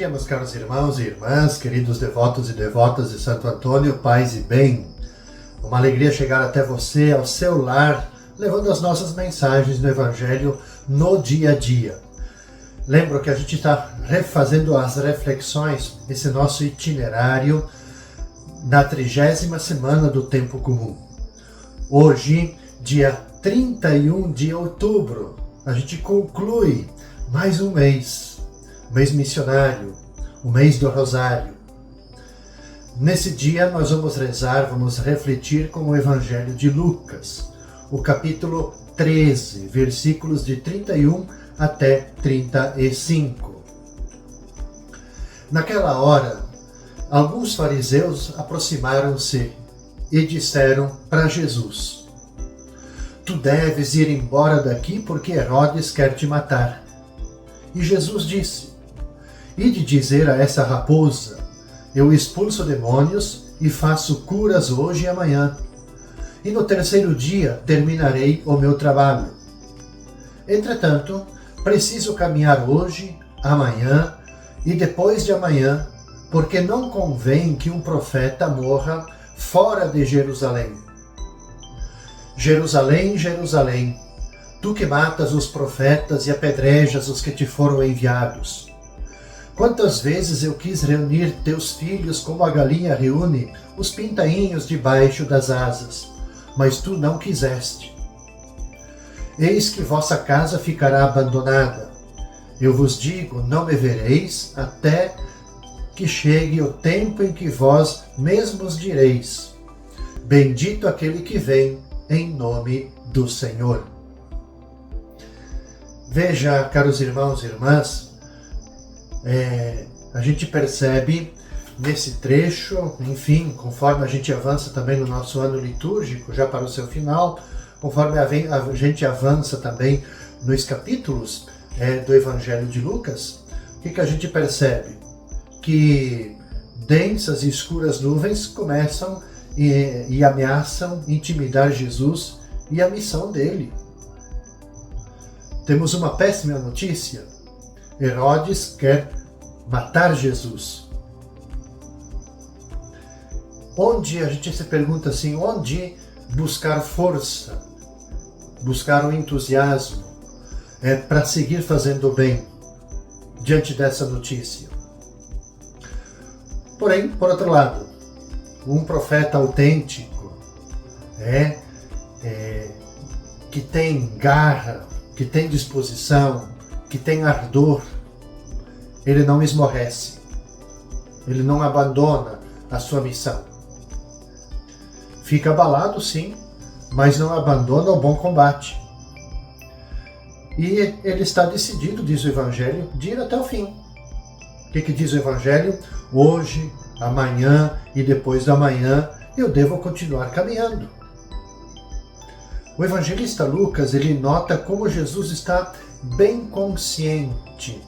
dia, meus caros irmãos e irmãs, queridos devotos e devotas de Santo Antônio, paz e bem. Uma alegria chegar até você, ao seu lar, levando as nossas mensagens do Evangelho no dia a dia. Lembro que a gente está refazendo as reflexões, esse nosso itinerário, na 30ª semana do Tempo Comum. Hoje, dia 31 de outubro, a gente conclui mais um mês missionário, o mês do Rosário. Nesse dia nós vamos rezar, vamos refletir com o Evangelho de Lucas, o capítulo 13, versículos de 31 até 35. Naquela hora, alguns fariseus aproximaram-se e disseram para Jesus: Tu deves ir embora daqui porque Herodes quer te matar. E Jesus disse: Ide dizer a essa raposa: Eu expulso demônios e faço curas hoje e amanhã, e no terceiro dia terminarei o meu trabalho. Entretanto, preciso caminhar hoje, amanhã e depois de amanhã, porque não convém que um profeta morra fora de Jerusalém. Jerusalém, Jerusalém, tu que matas os profetas e apedrejas os que te foram enviados. Quantas vezes eu quis reunir teus filhos como a galinha reúne os pintainhos debaixo das asas, mas tu não quiseste. Eis que vossa casa ficará abandonada. Eu vos digo, não me vereis até que chegue o tempo em que vós mesmos direis: Bendito aquele que vem em nome do Senhor. Veja, caros irmãos e irmãs, a gente percebe nesse trecho, enfim, conforme a gente avança também no nosso ano litúrgico, já para o seu final, conforme a gente avança também nos capítulos do Evangelho de Lucas, o que a gente percebe? Que densas e escuras nuvens começam e ameaçam intimidar Jesus e a missão dele. Temos uma péssima notícia. Herodes quer matar Jesus. Onde a gente se pergunta assim, onde buscar força, buscar o entusiasmo para seguir fazendo o bem diante dessa notícia? Porém, por outro lado, um profeta autêntico, que tem garra, que tem disposição, que tem ardor, ele não esmorrece, ele não abandona a sua missão. Fica abalado, sim, mas não abandona o bom combate. E ele está decidido, diz o Evangelho, de ir até o fim. O que diz o Evangelho? Hoje, amanhã e depois da manhã eu devo continuar caminhando. O evangelista Lucas, ele nota como Jesus está bem consciente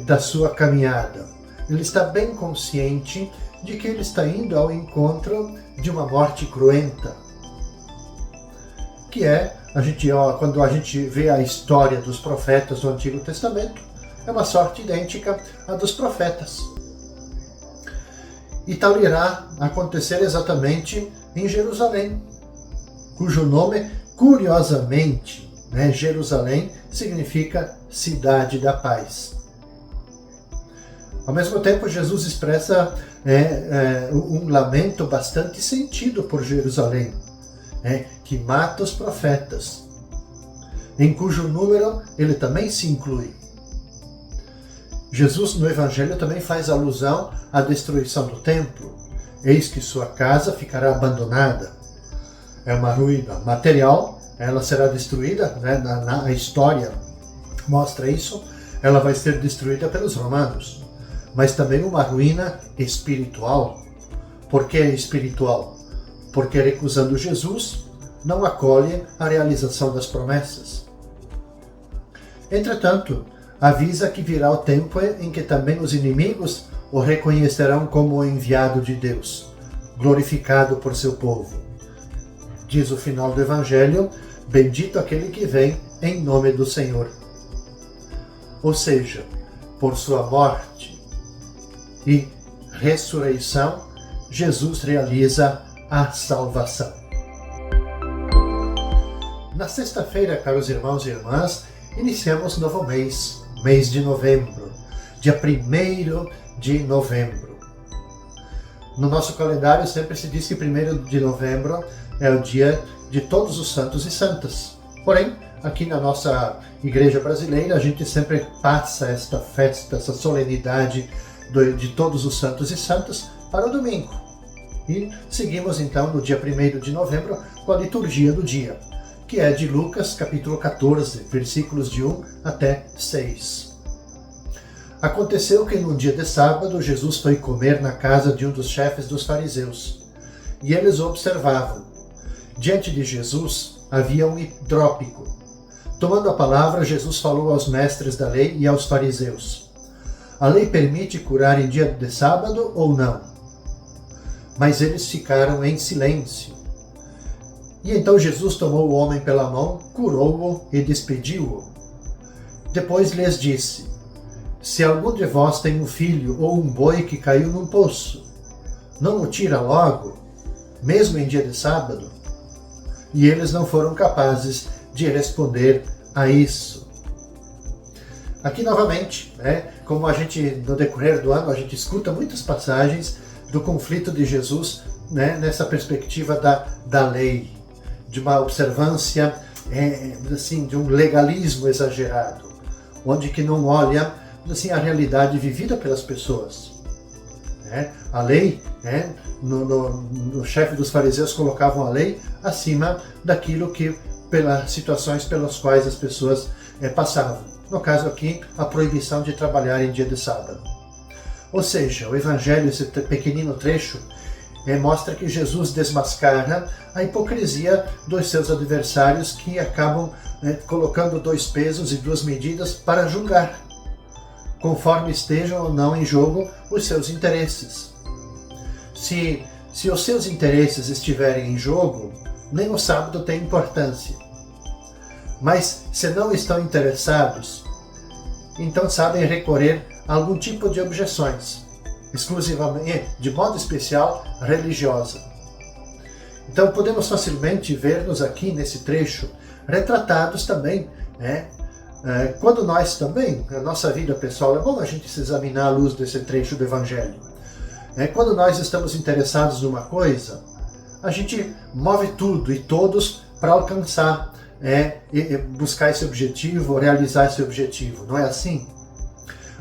da sua caminhada. Ele está bem consciente de que ele está indo ao encontro de uma morte cruenta. Que quando a gente vê a história dos profetas do Antigo Testamento, é uma sorte idêntica à dos profetas. E tal irá acontecer exatamente em Jerusalém, cujo nome, curiosamente, Jerusalém significa cidade da paz. Ao mesmo tempo, Jesus expressa um lamento bastante sentido por Jerusalém, que mata os profetas, em cujo número ele também se inclui. Jesus no Evangelho também faz alusão à destruição do templo. Eis que sua casa ficará abandonada. É uma ruína material, ela será destruída, na história mostra isso, ela vai ser destruída pelos romanos. Mas também uma ruína espiritual. Por que espiritual? Porque recusando Jesus, não acolhe a realização das promessas. Entretanto, avisa que virá o tempo em que também os inimigos o reconhecerão como o enviado de Deus, glorificado por seu povo. Diz o final do Evangelho: bendito aquele que vem em nome do Senhor. Ou seja, por sua morte, e ressurreição, Jesus realiza a salvação. Na sexta-feira, caros irmãos e irmãs, iniciamos novo mês de novembro, dia 1º de novembro. No nosso calendário sempre se diz que 1º de novembro é o dia de todos os santos e santas. Porém, aqui na nossa igreja brasileira, a gente sempre passa esta festa, essa solenidade de todos os santos e santas para o domingo. E seguimos então no dia 1º de novembro com a liturgia do dia, que é de Lucas capítulo 14, versículos de 1 até 6. Aconteceu que num dia de sábado Jesus foi comer na casa de um dos chefes dos fariseus, e eles o observavam. Diante de Jesus havia um hidrópico. Tomando a palavra, Jesus falou aos mestres da lei e aos fariseus: a lei permite curar em dia de sábado ou não? Mas eles ficaram em silêncio. E então Jesus tomou o homem pela mão, curou-o e despediu-o. Depois lhes disse: se algum de vós tem um filho ou um boi que caiu num poço, não o tira logo, mesmo em dia de sábado? E eles não foram capazes de responder a isso. Aqui novamente, como a gente, no decorrer do ano, a gente escuta muitas passagens do conflito de Jesus, nessa perspectiva da lei, de uma observância, assim, de um legalismo exagerado, onde que não olha, assim, a realidade vivida pelas pessoas. A lei, no chefe dos fariseus colocavam a lei acima daquilo que, pelas situações pelas quais as pessoas passavam. No caso aqui, a proibição de trabalhar em dia de sábado. Ou seja, o Evangelho, esse pequenino trecho, mostra que Jesus desmascara a hipocrisia dos seus adversários, que acabam colocando dois pesos e duas medidas para julgar, conforme estejam ou não em jogo os seus interesses. Se os seus interesses estiverem em jogo, nem o sábado tem importância. Mas se não estão interessados, então sabem recorrer a algum tipo de objeções, exclusivamente, de modo especial, religiosa. Então podemos facilmente ver-nos aqui nesse trecho retratados também, quando nós também, na nossa vida pessoal, é bom a gente se examinar à luz desse trecho do Evangelho. Quando nós estamos interessados numa coisa, a gente move tudo e todos para alcançar, e buscar esse objetivo, realizar esse objetivo, não é assim?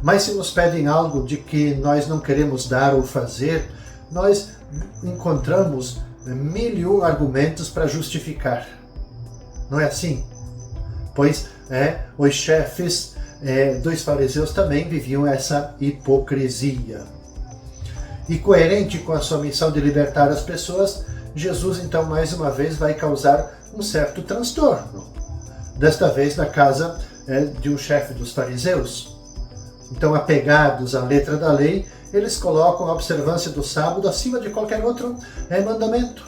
Mas se nos pedem algo de que nós não queremos dar ou fazer, nós encontramos 1001 argumentos para justificar. Não é assim? Pois os chefes dos fariseus também viviam essa hipocrisia. E coerente com a sua missão de libertar as pessoas, Jesus então mais uma vez vai causar um certo transtorno. Desta vez na casa de um chefe dos fariseus. Então, apegados à letra da lei, eles colocam a observância do sábado acima de qualquer outro mandamento.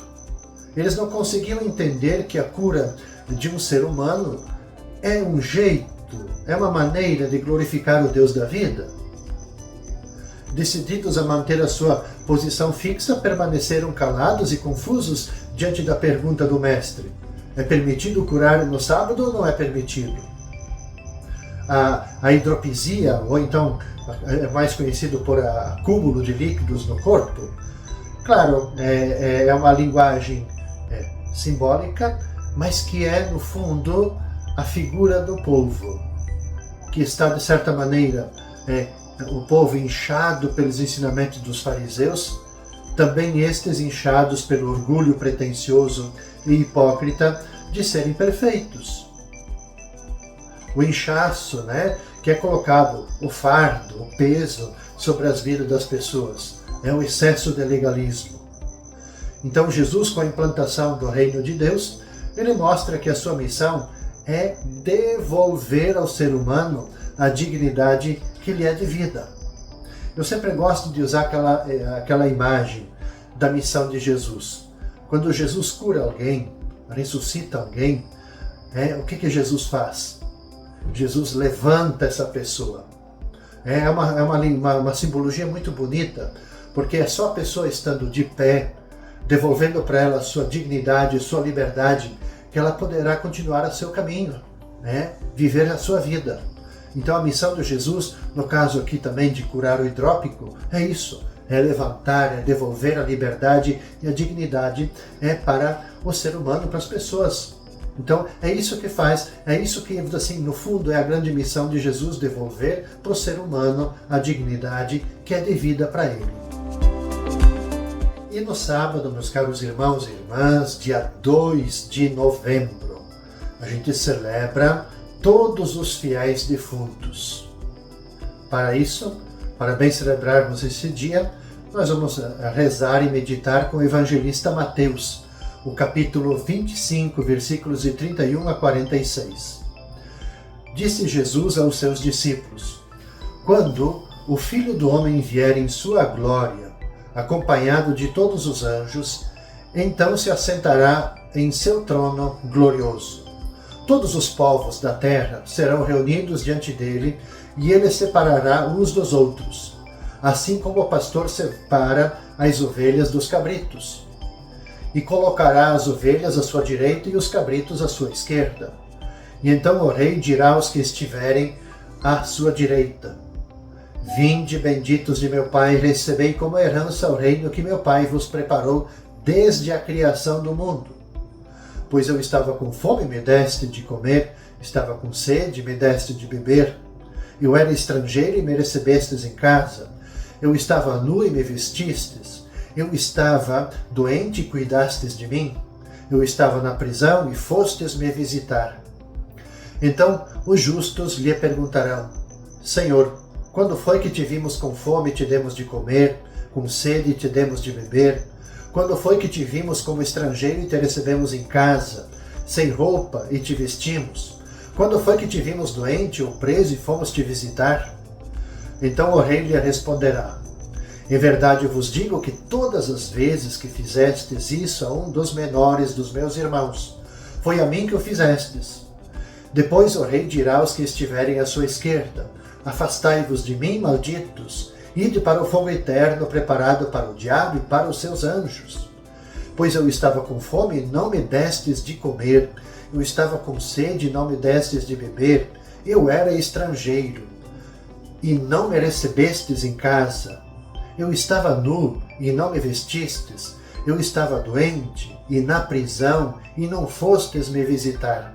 Eles não conseguiam entender que a cura de um ser humano é um jeito, é uma maneira de glorificar o Deus da vida. Decididos a manter a sua posição fixa, permaneceram calados e confusos diante da pergunta do mestre: é permitido curar no sábado ou não é permitido? A hidropisia, ou então é mais conhecido por acúmulo de líquidos no corpo, claro, é uma linguagem simbólica, mas que é, no fundo, a figura do povo, que está, de certa maneira, o povo inchado pelos ensinamentos dos fariseus, também estes inchados pelo orgulho pretensioso e hipócrita de serem perfeitos. O inchaço, que é colocado, o fardo, o peso sobre as vidas das pessoas, é um excesso de legalismo. Então Jesus, com a implantação do reino de Deus, ele mostra que a sua missão é devolver ao ser humano a dignidade que lhe é devida. Eu sempre gosto de usar aquela imagem da missão de Jesus. Quando Jesus cura alguém, ressuscita alguém, o que Jesus faz? Jesus levanta essa pessoa. uma simbologia muito bonita, porque é só a pessoa estando de pé, devolvendo para ela a sua dignidade, sua liberdade, que ela poderá continuar o seu caminho, né? Viver a sua vida. Então a missão de Jesus, no caso aqui também de curar o hidrópico, é isso, é levantar, é devolver a liberdade e a dignidade para o ser humano, para as pessoas. Então é isso que faz, é isso que, assim, no fundo é a grande missão de Jesus, devolver para o ser humano a dignidade que é devida para ele. E no sábado, meus caros irmãos e irmãs, dia 2 de novembro, a gente celebra todos os fiéis defuntos. Para isso, para bem celebrarmos esse dia, nós vamos rezar e meditar com o evangelista Mateus, o capítulo 25, versículos de 31 a 46. Disse Jesus aos seus discípulos: quando o Filho do Homem vier em sua glória, acompanhado de todos os anjos, então se assentará em seu trono glorioso. Todos os povos da terra serão reunidos diante dele, e ele separará uns dos outros, assim como o pastor separa as ovelhas dos cabritos. E colocará as ovelhas à sua direita e os cabritos à sua esquerda. E então o rei dirá aos que estiverem à sua direita: vinde, benditos de meu Pai, recebei como herança o reino que meu Pai vos preparou desde a criação do mundo. Pois eu estava com fome, me deste de comer, estava com sede, me deste de beber. Eu era estrangeiro e me recebestes em casa. Eu estava nu e me vestistes. Eu estava doente e cuidastes de mim. Eu estava na prisão e fostes me visitar. Então os justos lhe perguntarão: Senhor, quando foi que te vimos com fome e te demos de comer, com sede e te demos de beber? Quando foi que te vimos como estrangeiro e te recebemos em casa, sem roupa e te vestimos? Quando foi que te vimos doente ou preso e fomos te visitar? Então o rei lhe responderá: em verdade eu vos digo que todas as vezes que fizestes isso a um dos menores dos meus irmãos, foi a mim que o fizestes. Depois o rei dirá aos que estiverem à sua esquerda: afastai-vos de mim, malditos, ide para o fogo eterno preparado para o diabo e para os seus anjos. Pois eu estava com fome e não me destes de comer, eu estava com sede e não me destes de beber, eu era estrangeiro e não me recebestes em casa, eu estava nu e não me vestistes, eu estava doente e na prisão e não fostes me visitar.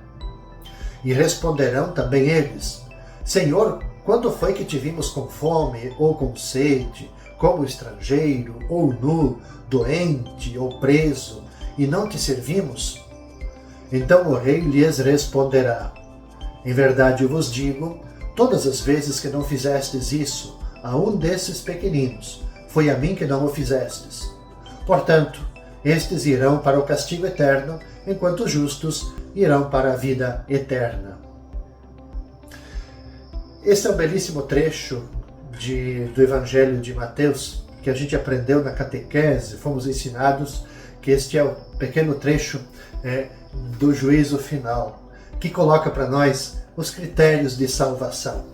E responderão também eles: Senhor, quando foi que te vimos com fome ou com sede, como estrangeiro ou nu, doente ou preso, e não te servimos? Então o rei lhes responderá: em verdade eu vos digo, todas as vezes que não fizestes isso a um desses pequeninos, foi a mim que não o fizestes. Portanto, estes irão para o castigo eterno, enquanto os justos irão para a vida eterna. Esse é um belíssimo trecho do Evangelho de Mateus, que a gente aprendeu na catequese, fomos ensinados que este é o pequeno trecho do juízo final, que coloca para nós os critérios de salvação.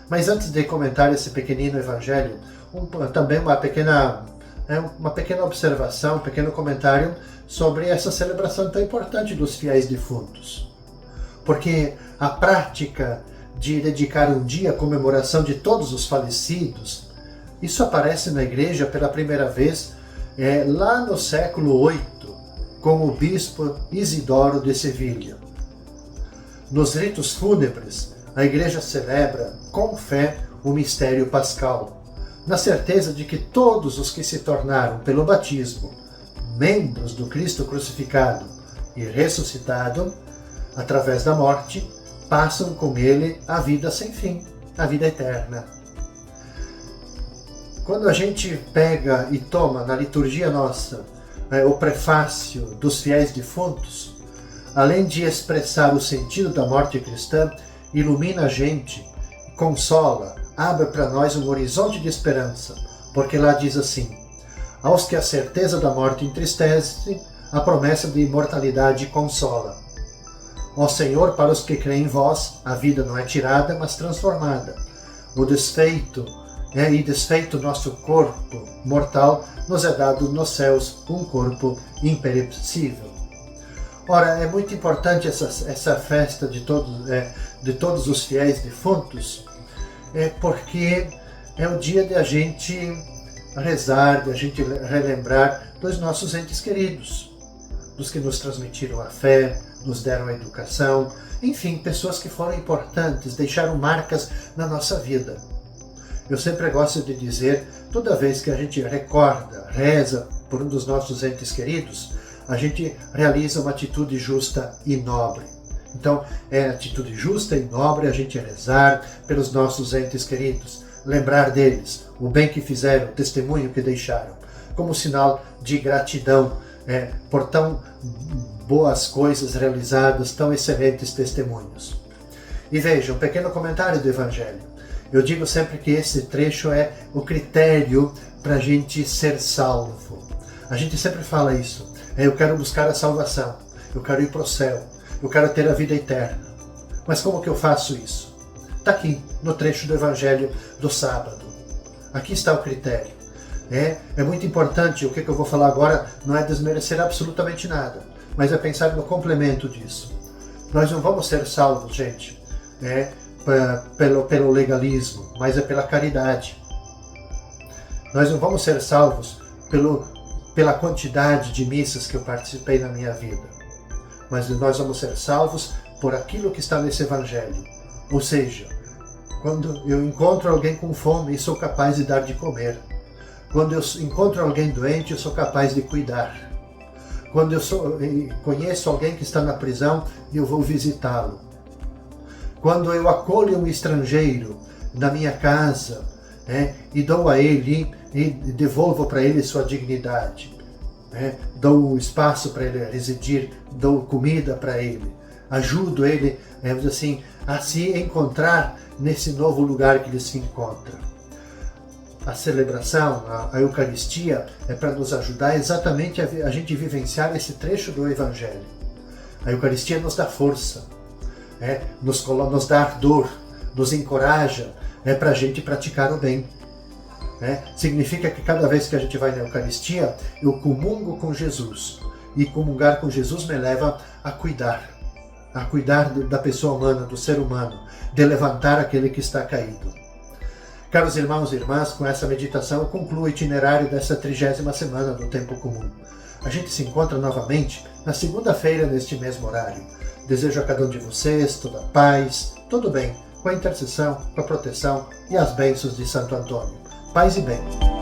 Mas antes de comentar esse pequenino Evangelho, também uma pequena observação, um pequeno comentário sobre essa celebração tão importante dos fiéis defuntos. Porque a prática de dedicar um dia à comemoração de todos os falecidos, isso aparece na igreja pela primeira vez lá no século VIII, com o bispo Isidoro de Sevilha. Nos ritos fúnebres, a igreja celebra com fé o mistério pascal, na certeza de que todos os que se tornaram pelo batismo membros do Cristo crucificado e ressuscitado, através da morte, passam com ele a vida sem fim, a vida eterna. Quando a gente pega e toma na liturgia nossa o prefácio dos fiéis defuntos, além de expressar o sentido da morte cristã, ilumina a gente, consola, abre para nós um horizonte de esperança, porque lá diz assim: aos que a certeza da morte entristece, a promessa de imortalidade consola. Ó Senhor, para os que creem em vós, a vida não é tirada, mas transformada. o desfeito, e desfeito nosso corpo mortal, nos é dado nos céus um corpo imperecível. Ora, é muito importante essa festa de todos os fiéis defuntos, porque é o dia de a gente rezar, de a gente relembrar dos nossos entes queridos, dos que nos transmitiram a fé, nos deram a educação, enfim, pessoas que foram importantes, deixaram marcas na nossa vida. Eu sempre gosto de dizer, toda vez que a gente recorda, reza por um dos nossos entes queridos, a gente realiza uma atitude justa e nobre. Então, é atitude justa e nobre a gente rezar pelos nossos entes queridos, lembrar deles, o bem que fizeram, o testemunho que deixaram, como sinal de gratidão por tão boas coisas realizadas, tão excelentes testemunhos. E veja, um pequeno comentário do Evangelho. Eu digo sempre que esse trecho é o critério para a gente ser salvo. A gente sempre fala isso. Eu quero buscar a salvação, eu quero ir para o céu, eu quero ter a vida eterna. Mas como que eu faço isso? Está aqui, no trecho do Evangelho do sábado. Aqui está o critério. É muito importante, o que eu vou falar agora não é desmerecer absolutamente nada, mas é pensar no complemento disso. Nós não vamos ser salvos, gente, pelo legalismo, mas é pela caridade. Nós não vamos ser salvos pela quantidade de missas que eu participei na minha vida, mas nós vamos ser salvos por aquilo que está nesse Evangelho. Ou seja, quando eu encontro alguém com fome, sou capaz de dar de comer. Quando eu encontro alguém doente, eu sou capaz de cuidar. Quando eu conheço alguém que está na prisão, eu vou visitá-lo. Quando eu acolho um estrangeiro na minha casa, e dou a ele e devolvo para ele sua dignidade, dou espaço para ele residir, dou comida para ele, ajudo ele a se encontrar nesse novo lugar que ele se encontra. A celebração, a Eucaristia, é para nos ajudar exatamente a gente vivenciar esse trecho do Evangelho. A Eucaristia nos dá força, nos dá ardor, nos encoraja para a gente praticar o bem. Significa que cada vez que a gente vai na Eucaristia, eu comungo com Jesus. E comungar com Jesus me leva a cuidar da pessoa humana, do ser humano, de levantar aquele que está caído. Caros irmãos e irmãs, com essa meditação eu concluo o itinerário dessa 30ª semana do Tempo Comum. A gente se encontra novamente na segunda-feira neste mesmo horário. Desejo a cada um de vocês toda a paz, todo bem, com a intercessão, com a proteção e as bênçãos de Santo Antônio. Paz e bem.